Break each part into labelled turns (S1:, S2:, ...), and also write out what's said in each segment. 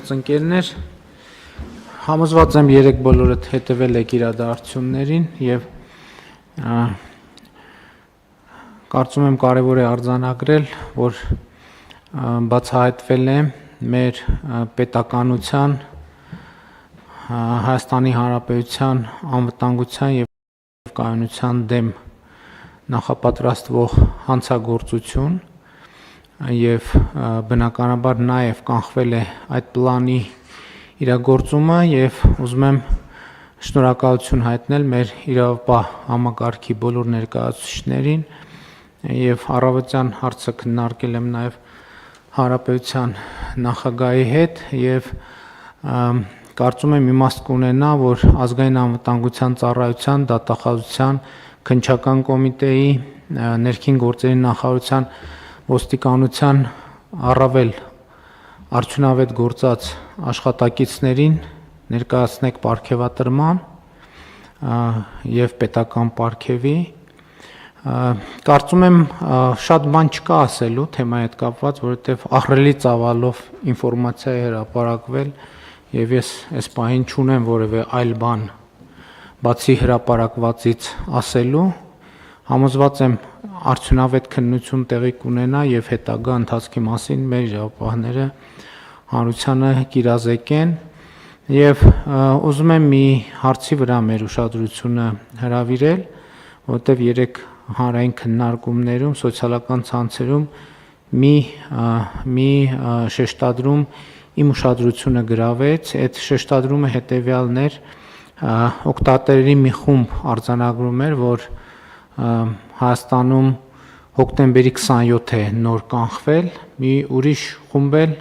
S1: գործընկերներ, համոզված եմ երեք բոլորդ հետևել եք իրադարձություններին եւ կարծում եմ կարևոր է արձանագրել, որ բացահայտվել է մեր պետականության, Հայաստանի Հանրապետության անվտանգության եւ կայունության դեմ նախապատրաստվող հանցագործություն եւ բնականաբար նաեւ կանխվել է այդ պլանի իրագործումը եւ ուզում եմ շնորհակալություն հայտնել մեր իրավապահ համակարգի բոլոր ներկայացուցիչներին եւ առավոտյան հարցը քննարկել եմ նաեւ Հանրապետության նախագահի հետ եւ կարծում եմ իմաստ կունենա, որ ազգային անվտանգության ծառայության, դատախազության, քննչական կոմիտեի, ներքին գործերի նախարարության, ոստիկանության առավել արդյունավետ գործած աշխատակիցներին ներկայացնեք պարգևատրման եւ պետական պարգևի կարծում եմ շատ բան չկա ասելու թեմայի հետ կապված, որովհետեւ ահռելի ծավալով ինֆորմացիա է հրապարակվել եւ ես այս պահին չունեմ որևէ այլ բան բացի հրապարակվածից ասելու համոզված եմ արդյունավետ քննություն տեղի կունենա եւ հետագա ընթացքի մասին մեր իրավապահները հանրությանը կիրազեկեն եւ ուզում եմ մի հարցի վրա մեր ուշադրությունը հրավիրել, որտեղ երեք հանրային քննարկումներում սոցիալական ցանցերում մի շեշտադրում իմ ուշադրությունը գրավեց, այդ շեշտադրումը հետեւյալն էր օկտատերերի մի խումբ արձանագրում էր, որ Հայաստանում հոկտեմբերի 27 է նոր կանխվել, մի ուրիշ խումբ էլ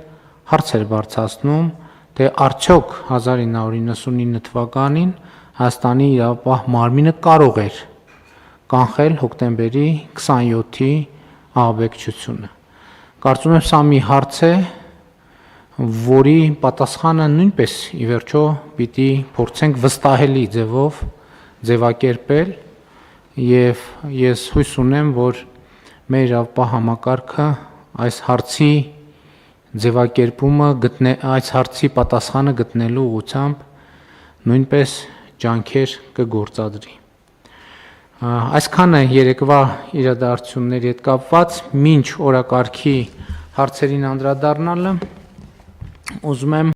S1: հարց էր բարձրացնում, թե արդյոք 1999 թվականին Հայաստանի իրավապահ մարմինը կարող էր կանխել հոկտեմբերի 27-ի ահաբեկչությունը։ Կարծում եմ սա մի հարց է, որի պատասխանը նույնպես ի վերջո պիտի փորձենք վստահելի ձևով ձևակերպել եւ ես հույս ունեմ, որ մեր իրավապահ համակարգը այս հարցի ձևակերպումը այս հարցի պատասխանը գտնելու ուղղությամբ նույնպես ջանքեր կգործադրի։ Այսքանը երեկվա իրադարձությունների հետ կապված, մինչ օրակարգի հարցերին անդրադառնալը ուզում եմ